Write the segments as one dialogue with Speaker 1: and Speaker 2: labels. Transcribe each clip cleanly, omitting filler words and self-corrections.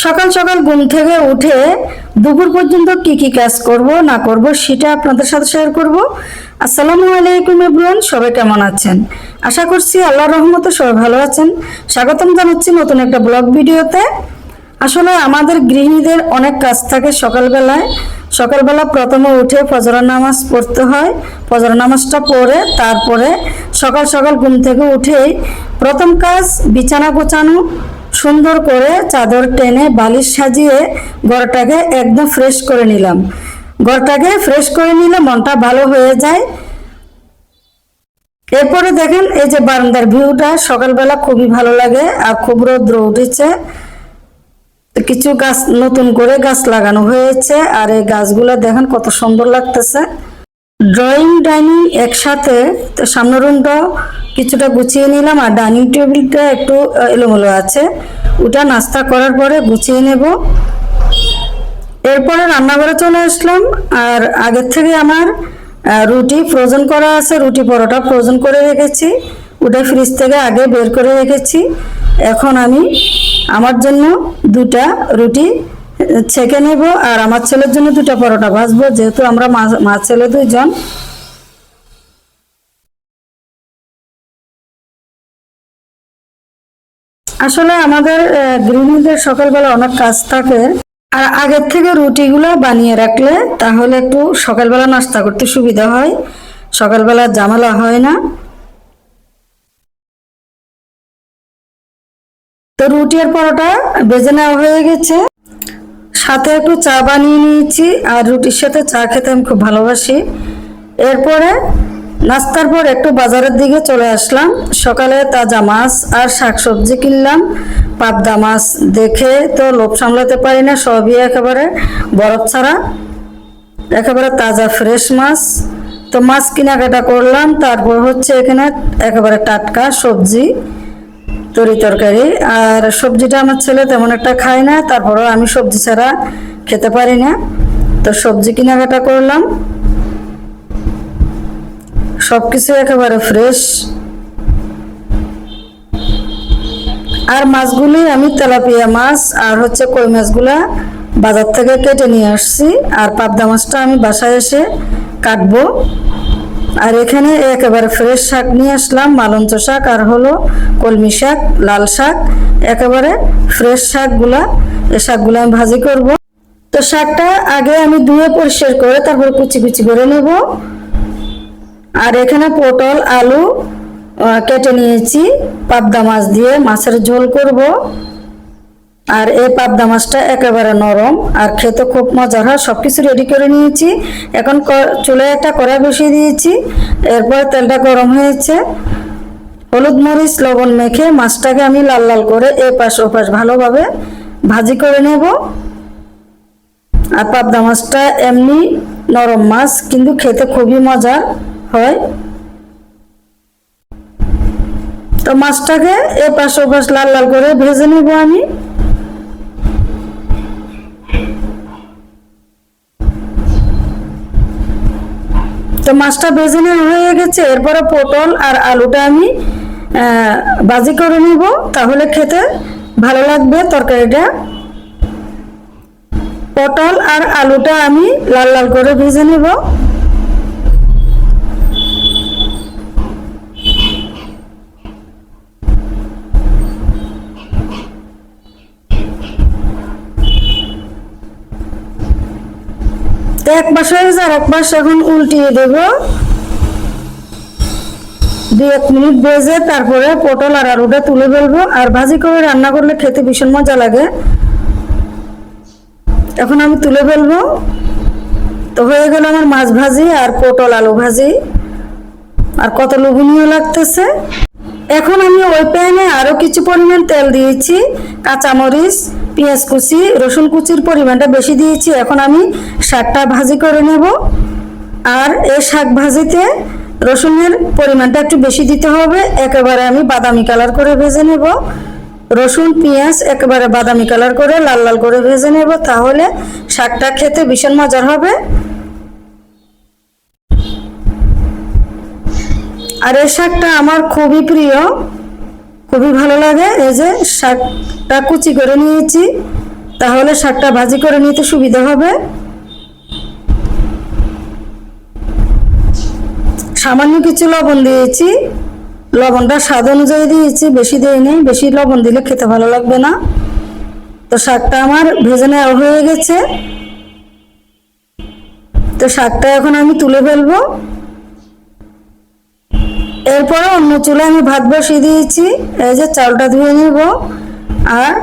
Speaker 1: সকাল সকাল ঘুম থেকে উঠে দুপুর পর্যন্ত কি কি কাজ করব না করব সেটা আপনাদের সাথে শেয়ার করব। আসসালামু আলাইকুম এভরিওয়ান, সবাই কেমন আছেন? আশা করছি আল্লাহর রহমতে সবাই ভালো আছেন। স্বাগতম জানাচ্ছি নতুন একটা ব্লগ ভিডিওতে। আসলে আমাদের গৃহিণীদের অনেক কাজ থাকে সকালবেলা প্রথমে উঠে ফজর নামাজ পড়তে হয়। ফজর নামাজটা পড়ে তারপরে সকাল সকাল ঘুম থেকে উঠেই প্রথম কাজ বিছানা গোছানো, সুন্দর করে চাদর টেনে বালিশ সাজিয়ে ঘরটাকে একদম ফ্রেশ করে নিলাম। ঘরটাকে ফ্রেশ করে নিলে মনটা ভালো হয়ে যায়। এরপরে দেখেন এই যে বারান্দার ভিউটা সকালবেলা খুবই ভালো লাগে, আর খুব রৌদ্র উঠেছে। কিছু গাছ নতুন করে গাছ লাগানো হয়েছে, আর এই গাছগুলো দেখেন কত সুন্দর লাগতেছে। ড্রয়িং ডাইনিং একসাথে, তো সামনের রুমটা কিছুটা গুছিয়ে নিলাম, আর ডাইনিং টেবিলটা একটু এলোমেলো আছে, ওটা নাস্তা করার পরে গুছিয়ে নেব। এরপরে রান্নাঘরে চলে আসলাম, আর আগের থেকে আমার রুটি ফ্রোজেন করা আছে, রুটি পরোটা ফ্রোজেন করে রেখেছি, ওটা ফ্রিজ থেকে আগে বের করে রেখেছি। এখন আমি আমার জন্য দুটা রুটি ছেঁকে নেব, আর আমার ছেলের জন্য দুটা পরোটা ভাজবো, যেহেতু আমরা মা ছেলে দুইজন। আসলে আমাদের গৃহিণীদের সকালবেলা অনেক কাজ থাকে, আর আগের থেকে রুটিগুলো বানিয়ে রাখলে তাহলে একটু সকালবেলা নাস্তা করতে সুবিধা হয়, সকালবেলা ঝামেলা হয় না। তো রুটি আর পরোটা ভেজে নেওয়া হয়ে গেছে, সাথে একটু চা বানিয়ে নিয়েছি, আর রুটির সাথে চা খেতে আমি খুব ভালোবাসি। এরপরে নাস্তার পর একটু বাজারের দিকে চলে আসলাম। সকালে তাজা মাছ আর শাকসবজি কিনলাম। পাবদা মাছ দেখে তো লোভ সামলাতে পারি না, সবই একেবারে বরফ ছাড়া, একেবারে তাজা ফ্রেশ মাছ। তো মাছ কেনাকাটা করলাম, তারপর হচ্ছে এখানে একেবারে টাটকা সবজি তরকারি। আর সবজিটা আমার ছেলে তেমন একটা খায় না, তারপরেও আমি সবজি ছাড়া খেতে পারি না, তো সবজি কেনাকাটা করলাম। সবকিছু একেবারে ফ্রেশ। আর মাছগুলি আমি তেলাপিয়া মাছ আর হচ্ছে কই মাছগুলা বাজার থেকে কেটে নিয়ে আসছি, আর পাবদা মাছটা আমি বাসায় এসে কাটবো। আর এখানে একেবারে ফ্রেশ শাক নিয়ে আসলাম, মালঞ্চ শাক আর হলো কলমি শাক, লাল শাক, একেবারে ফ্রেশ শাকগুলা। এই শাকগুলো আমি ভাজি করব। তো শাকটা আগে আমি ধুয়ে পরিষ্কার করে তারপর কুচি কুচি করে নেব। আর এখানে পটল আলু কেটে নিয়েছি, পাবদা মাছ দিয়ে মাছের ঝোল করব। আর এই পাবদা মাছটা একেবারে নরম আর খেতে খুব মজার হয়। সবকিছু রেডি করে নিয়েছি, এখন চুলায় একটা কড়াই বসিয়ে দিয়েছি। এরপর তেলটা গরম হয়েছে, হলুদ মরিচ লবণ মেখে মাছটাকে আমি লাল লাল করে এপাশ ওপাশ ভালোভাবে ভাজি করে নেব। আর পাবদা মাছটা এমনি নরম মাছ, কিন্তু খেতে খুবই মজার হয়। তো মাছটাকে এপাশ ওপাশ লাল লাল করে ভেজে নেব আমি। তো মাছটা ভেজে নেওয়া হয়ে গেছে। এরপরে পটল আর আলুটা আমি ভাজি করে নিব, তাহলে খেতে ভালো লাগবে তরকারিটা। পটল আর আলুটা আমি লাল লাল করে ভেজে নেব। এক পাশ হয়ে গেছে, আর এক পাশ এখন উল্টিয়ে দেব। 2-1 মিনিট ভেজে তারপরে পটল আর আলুটা তুলে ফেলবো। আর ভাজি করে রান্না করলে খেতে ভীষণ মজা লাগে। এখন আমি তুলে ফেলবো। তো হয়ে গেল আমার মাছ ভাজি আর পটল আলু ভাজি, আর কত লোভনীয় লাগতেছে। এখন আমি ওই প্যানে আরো কিছু পরিমাণ তেল দিয়েছি, কাঁচামরিচ পেঁয়াজ কুচি রসুন কুচির পরিমাণটা বেশি দিয়েছি। এখন আমি শাকটা ভাজি করে নেব। আর এই শাক ভাজিতে রসুনের পরিমাণটা একটু বেশি দিতে হবে, একেবারে আমি বাদামি কালার করে ভেজে নেব। রসুন পেঁয়াজ একেবারে বাদামি কালার করে লাল লাল করে ভেজে নেব, তাহলে শাকটা খেতে ভীষণ মজার হবে। আর এই শাকটা আমার খুবই প্রিয়, খুবই ভালো লাগে। এই যে শাকটা কুচি করে নিয়েছি, তাহলে শাকটা ভাজি করে নিতে সুবিধা হবে। সামান্য কিছু লবণ দিয়েছি, লবণটা স্বাদ অনুযায়ী দিয়েছি, বেশি দিইনি, বেশি লবণ দিলে খেতে ভালো লাগবে না। তো শাকটা আমার ভেজে নেওয়া হয়ে গেছে। তো শাকটা এখন আমি তুলে ফেলবো। এরপরে অন্য চুলায় আমি ভাত বসিয়ে দিয়েছি। এই যে চালটা ধুয়ে নিব, আর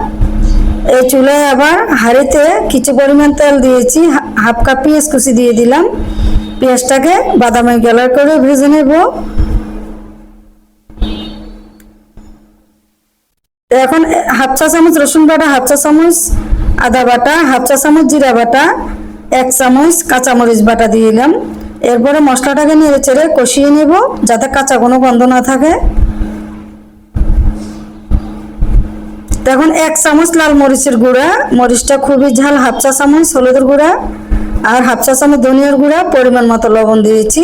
Speaker 1: এই চুলায় আবার হাঁড়িতে কিছু পরিমাণ তেল দিয়েছি, হাফ কাপ পেঁয়াজ কুচি দিয়ে দিলাম। পেঁয়াজটাকে বাদামি কালার করে ভেজে নেব। এখন হাফ চা চামচ রসুন বাটা, হাফ চা চামচ আদা বাটা, হাফ চা চামচ জিরা বাটা, 1 চামচ কাঁচামরিচ বাটা দিয়ে দিলাম। এরপরে মশলাটাকে নেড়ে চেড়ে কষিয়ে নেব, যাতে কাঁচা কোনো গন্ধ না থাকে। এখন 1 চামচ লাল মরিচের গুঁড়া, মরিচটা খুবই ঝাল, হাফ চা চামচ হলুদের গুঁড়া, আর হাফ চা চামচ ধনিয়ার গুঁড়া, পরিমাণ মতো লবণ দিয়েছি।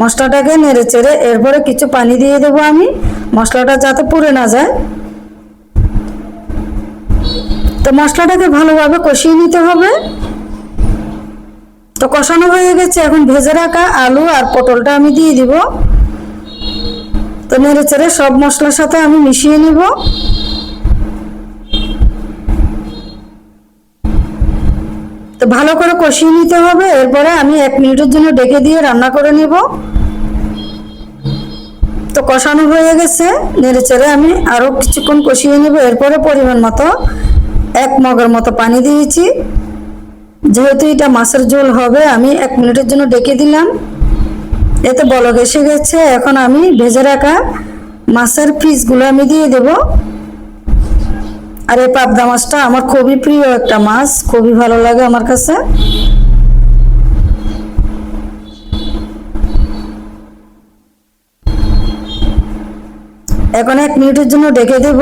Speaker 1: মশলাটাকে নেড়ে চেড়ে এরপরে কিছু পানি দিয়ে দেবো আমি, মশলাটা যাতে পুড়ে না যায়। তো মশলাটাকে ভালোভাবে কষিয়ে নিতে হবে। তো কষানো হয়ে গেছে, এখন ভেজে রাখা আলু আর পটলটা আমি দিয়ে দিব। তো নেড়ে চেড়ে সব মশলার সাথে আমি মিশিয়ে নিব। তো ভালো করে কষিয়ে নিতে হবে। এরপরে আমি 1 মিনিটের জন্য ঢেকে দিয়ে রান্না করে নেব। তো কষানো হয়ে গেছে, নেড়ে চেড়ে আমি আরো কিছুক্ষণ কষিয়ে নেব। এরপরে পরিমাণ মতো 1 মগের মতো পানি দিয়েছি। যেহেতু এটা মাছের ঝোল হবে, আমি 1 মিনিটের জন্য ঢেকে দিলাম। এতে বলক এসে গেছে। এখন আমি ভেজে রাখা মাছের পিসগুলো আমি দিয়ে দেব। আর এই পাবদা মাছটা আমার খুবই প্রিয় একটা মাছ, খুবই ভালো লাগে আমার কাছে। এখন 1 মিনিটের জন্য ঢেকে দেব।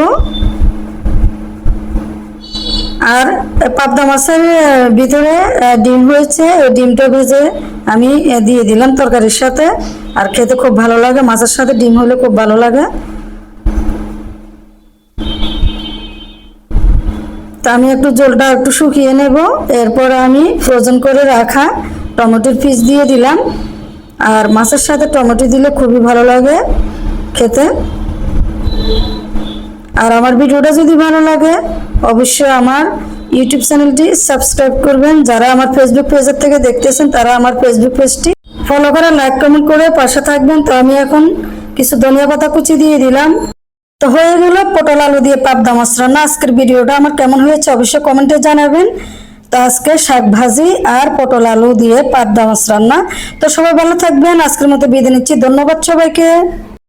Speaker 1: আর পাবদা মাছের ভিতরে ডিম হয়েছে, এই ডিমটা ভেজে আমি দিয়ে দিলাম তরকারির সাথে। আর খেতে খুব ভালো লাগে, মাছের সাথে ডিম হলে খুব ভালো লাগে। তা আমি একটু ঝোলটা একটু শুকিয়ে নেব। এরপর আমি ফ্রোজেন করে রাখা টমেটোর পিস দিয়ে দিলাম। আর মাছের সাথে টমেটো দিলে খুবই ভালো লাগে খেতে। আর আমার ভিডিওটা যদি ভালো লাগে অবশ্যই আমার ইউটিউব চ্যানেলটি সাবস্ক্রাইব করবেন। যারা আমার ফেসবুক পেজের থেকে দেখতেছেন তারা আমার ফেসবুক পেজটি ফলো করে লাইক কমেন্ট করে পাশে থাকবেন। তো আমি এখন কিছু ধনিয়া পাতা কুচি দিয়ে দিলাম। তো হয়ে গেল পটল আলু দিয়ে পাবদা মাছ রান্না। আজকের ভিডিওটা আমার কেমন হয়েছে অবশ্যই কমেন্টে জানাবেন। তো আজকে শাক ভাজি আর পটল আলু দিয়ে পাবদা মাছ রান্না। তো সবাই ভালো থাকবেন, আজকের মতো বিদায় নিচ্ছি। ধন্যবাদ সবাইকে।